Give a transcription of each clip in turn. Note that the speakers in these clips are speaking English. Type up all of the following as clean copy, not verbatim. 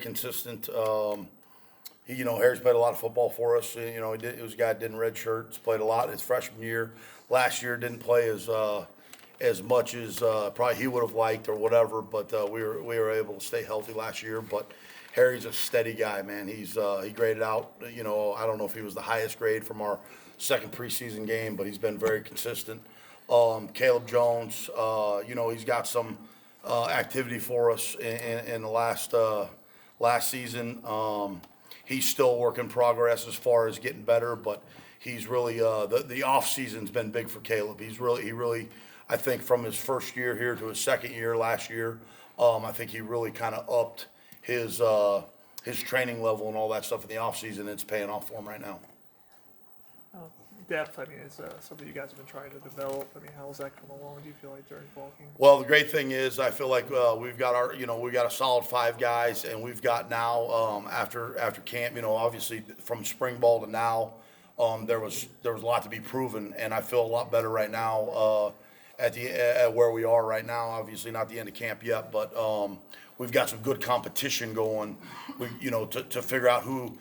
consistent. Harry's played a lot of football for us. He was a guy that didn't redshirt. He's played a lot his freshman year. Last year didn't play as much as probably he would have liked or whatever. But we were able to stay healthy last year. But Harry's a steady guy, man. He graded out. I don't know if he was the highest grade from our second preseason game, but he's been very consistent. Caleb Jones, he's got some activity for us in the last season. He's still a work in progress as far as getting better, but he's really the off season's been big for Caleb. He really I think from his first year here to his second year last year, I think he really kind of upped his training level and all that stuff in the off season. It's paying off for him right now. Depth, is something you guys have been trying to develop. How has that come along? Do you feel like during fall camp? Well, the great thing is, I feel like we've got we got a solid 5 guys, and we've got now after camp, obviously from spring ball to now, there was a lot to be proven, and I feel a lot better right now at where we are right now. Obviously, not the end of camp yet, but we've got some good competition going. To figure out who.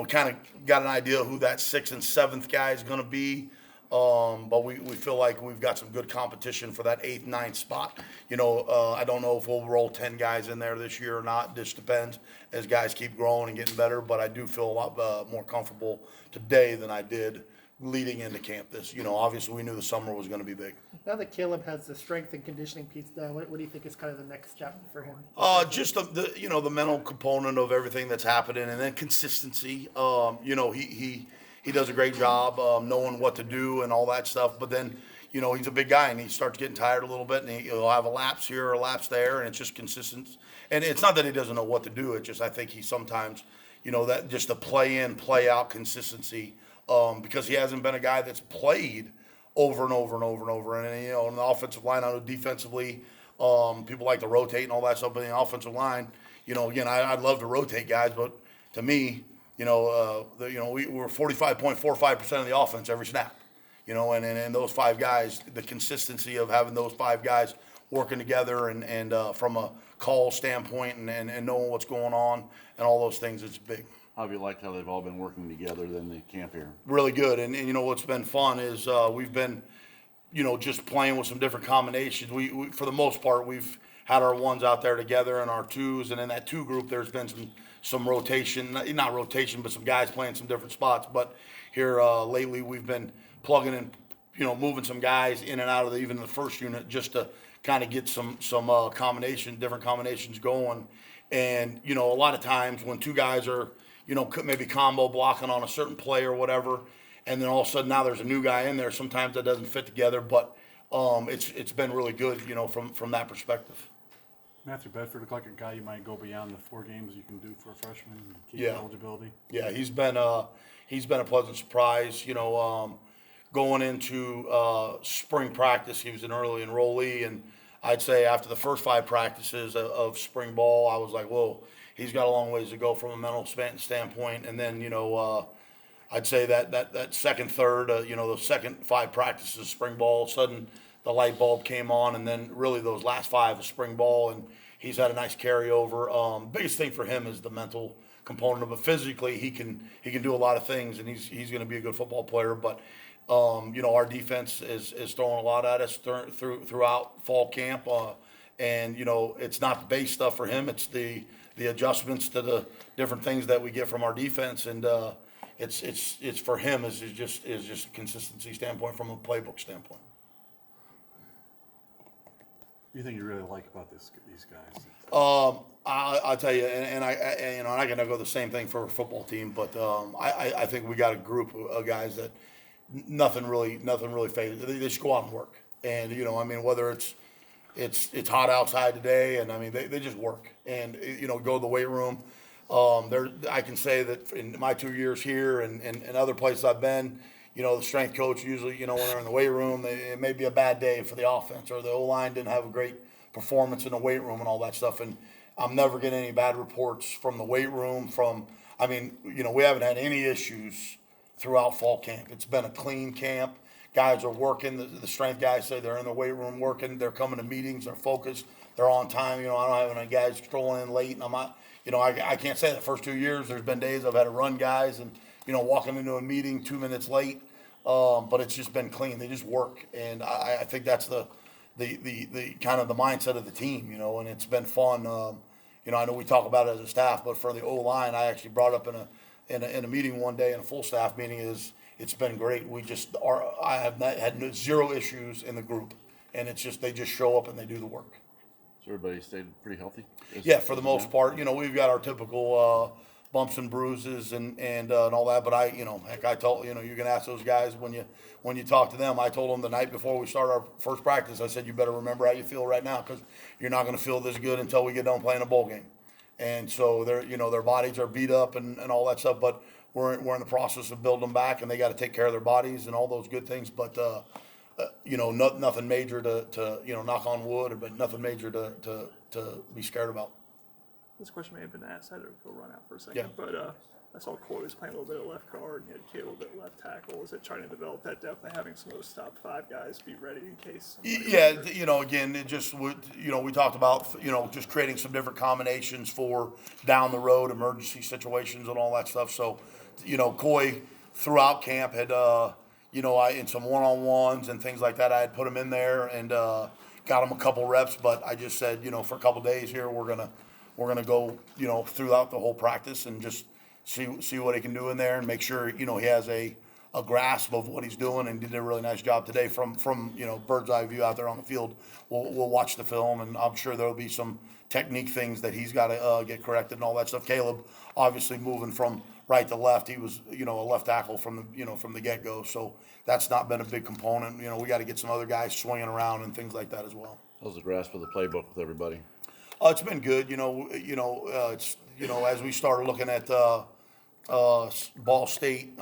Kind of got an idea who that 6th and 7th guy is going to be. But we feel like we've got some good competition for that 8th, 9th spot. I don't know if we'll roll 10 guys in there this year or not. This depends as guys keep growing and getting better. But I do feel a lot more comfortable today than I did leading into camp. Obviously we knew the summer was going to be big. Now that Caleb has the strength and conditioning piece down, what do you think is kind of the next step for him? Just the mental component of everything that's happening, and then consistency. He does a great job knowing what to do and all that stuff. But then he's a big guy and he starts getting tired a little bit, and he'll have a lapse here or a lapse there, and it's just consistent. And it's not that he doesn't know what to do. It's just I think he sometimes that just the play in, play out consistency. Because he hasn't been a guy that's played over and over and over and over. And, in the offensive line, I know defensively, people like to rotate and all that stuff. But in the offensive line, again, I'd love to rotate guys. But to me, we're 45.45% of the offense every snap. And those 5 guys, the consistency of having those 5 guys working together and from a call standpoint and knowing what's going on and all those things, it's big. How have you liked how they've all been working together in the camp here? Really good. And what's been fun is we've been, just playing with some different combinations. We for the most part, we've had our 1s out there together and our 2s. And in that 2 group, there's been some rotation, not rotation, but some guys playing some different spots. But here lately, we've been plugging in, moving some guys in and out of even the first unit just to kind of get some different combinations going. And, a lot of times when 2 guys are, maybe combo blocking on a certain play or whatever, and then all of a sudden now there's a new guy in there. Sometimes that doesn't fit together, but it's been really good, from that perspective. Matthew Bedford looked like a guy you might go beyond the 4 games you can do for a freshman and keep Yeah. eligibility. Yeah, he's been a pleasant surprise. Going into spring practice, he was an early enrollee, and I'd say after the first 5 practices of spring ball, I was like, whoa. He's got a long ways to go from a mental standpoint. And then, I'd say that second, third, those second 5 practices of spring ball, all of a sudden the light bulb came on, and then really those last 5 of spring ball, and he's had a nice carryover. Biggest thing for him is the mental component of it. Physically, he can do a lot of things, and he's going to be a good football player. But our defense is throwing a lot at us throughout fall camp, and it's not the base stuff for him. It's the adjustments to the different things that we get from our defense, and it's for him is just a consistency standpoint from a playbook standpoint. What do you think you really like about these guys? I'll tell you, and I can go the same thing for a football team, but I think we got a group of guys that nothing really phases. They just go out and work, and whether it's hot outside today, and they just work and go to the weight room. I can say that in my 2 years here and other places I've been, the strength coach usually, when they're in the weight room, it may be a bad day for the offense, or the O-line didn't have a great performance in the weight room and all that stuff. And I'm never getting any bad reports from the weight room. We haven't had any issues throughout fall camp. It's been a clean camp. Guys are working. The strength guys say they're in the weight room working. They're coming to meetings. They're focused. They're on time. I don't have any guys strolling in late, and I'm not, I can't say the first 2 years, there's been days I've had to run guys and, walking into a meeting 2 minutes late. But it's just been clean. They just work. And I think that's the kind of the mindset of the team, and it's been fun. I know we talk about it as a staff, but for the O-line, I actually brought up in a meeting one day, in a full staff meeting, it's been great. I have had zero issues in the group, and it's just, they just show up and they do the work. So everybody stayed pretty healthy? Yeah, for the most part, we've got our typical bumps and bruises and all that. But I told you can ask those guys when you talk to them. I told them the night before we start our first practice, I said, you better remember how you feel right now, because you're not going to feel this good until we get done playing a bowl game. And so their bodies are beat up and all that stuff. But we're in the process of building them back, and they got to take care of their bodies and all those good things. But nothing major to knock on wood, but nothing major to be scared about. This question may have been asked. I had to go run out for a second. Yeah. But I saw Coy was playing a little bit of left guard, and you had Kay a little bit left tackle. Is it trying to develop that depth by having some of those top 5 guys be ready in case? Yeah, again, it just would, we talked about, just creating some different combinations for down the road emergency situations and all that stuff. So, Coy throughout camp had, in some one-on-ones and things like that, I had put him in there and got him a couple reps. But I just said, for a couple days here, we're gonna go, throughout the whole practice and just see what he can do in there and make sure, he has a grasp of what he's doing, and did a really nice job today from bird's eye view out there on the field. We'll watch the film, and I'm sure there'll be some technique things that he's got to get corrected and all that stuff. Caleb, obviously moving from right to left, he was, a left tackle from the get-go, so that's not been a big component. We got to get some other guys swinging around and things like that as well. How's the grasp of the playbook with everybody? It's been good, it's, as we started looking at Ball State,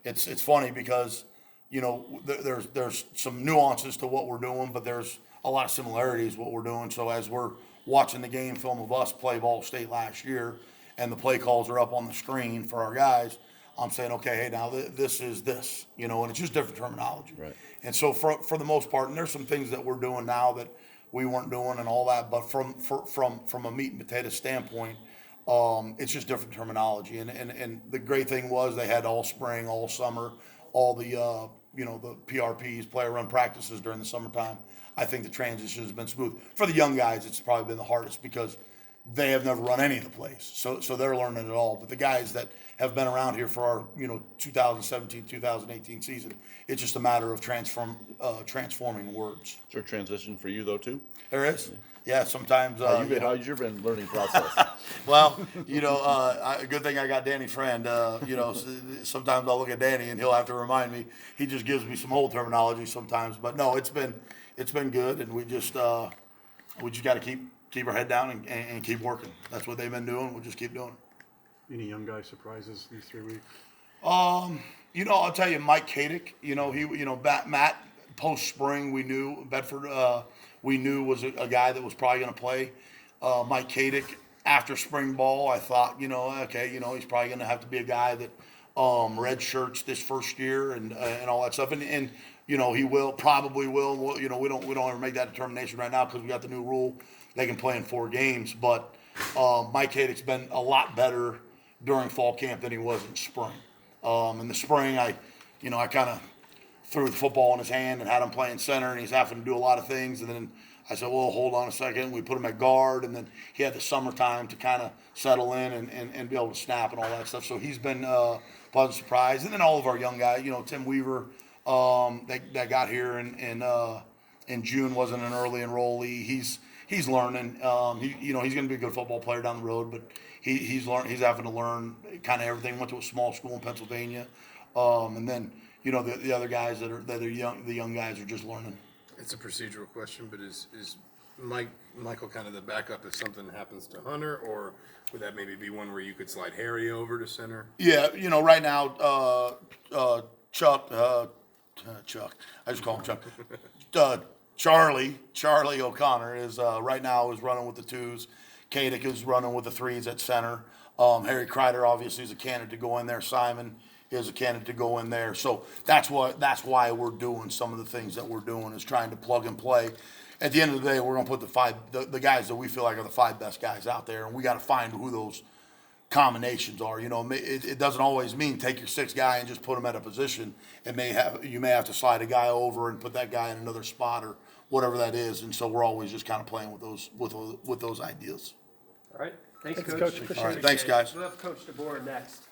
it's funny because, there's some nuances to what we're doing, but there's a lot of similarities what we're doing. So as we're watching the game film of us play Ball State last year, and the play calls are up on the screen for our guys, I'm saying, okay, hey, now this is this, and it's just different terminology. Right. And so for the most part, and there's some things that we're doing now that we weren't doing and all that, but from a meat and potato standpoint, it's just different terminology. And the great thing was they had all spring, all summer, all the the PRPs, player run practices during the summertime. I think the transition has been smooth. For the young guys, it's probably been the hardest because they have never run any of the plays, so they're learning it all. But the guys that have been around here for our 2017, 2018 season, it's just a matter of transforming words. Is there a transition for you though too? There is, yeah. Sometimes. How's your learning process? Well, a good thing I got Danny Friend. Sometimes I'll look at Danny and he'll have to remind me. He just gives me some old terminology sometimes, but no, it's been good, and we just got to keep our head down and keep working. That's what they've been doing. We'll just keep doing it. Any young guy surprises these 3 weeks? I'll tell you, Mike Kadick, Matt post spring, we knew Bedford, we knew was a guy that was probably going to play. Mike Kadick after spring ball, I thought, okay, he's probably going to have to be a guy that red shirts this first year and all that stuff. And he probably will. We don't ever make that determination right now because we got the new rule. They can play in 4 games, but Mike Kadick's been a lot better during fall camp than he was in spring. In the spring, I kind of threw the football in his hand and had him playing center, and he's having to do a lot of things. And then I said, well, hold on a second. We put him at guard, and then he had the summertime to kind of settle in and be able to snap and all that stuff. So he's been a pleasant surprise. And then all of our young guys, Tim Weaver, that got here in June, wasn't an early enrollee. He's learning. He's going to be a good football player down the road, but he's having to learn kind of everything. Went to a small school in Pennsylvania, and then the other guys that are young, the young guys are just learning. It's a procedural question, but is Michael kind of the backup if something happens to Hunter, or would that maybe be one where you could slide Harry over to center? Yeah, right now, Chuck, I just call him Chuck. Charlie O'Connor is right now is running with the 2s. Kadick is running with the 3s at center. Harry Kreider obviously is a candidate to go in there. Simon is a candidate to go in there. So that's why we're doing some of the things that we're doing, is trying to plug and play. at the end of the day, we're gonna put the guys that we feel like are the 5 best guys out there, and we gotta find who those combinations are. You know, it doesn't always mean take your 6th guy and just put him at a position. You may have to slide a guy over and put that guy in another spot or whatever that is. And so we're always just kind of playing with those ideas. All right, thanks, Thanks, Coach. Coach. Appreciate All right, thanks, guys. We'll have Coach DeBoer next.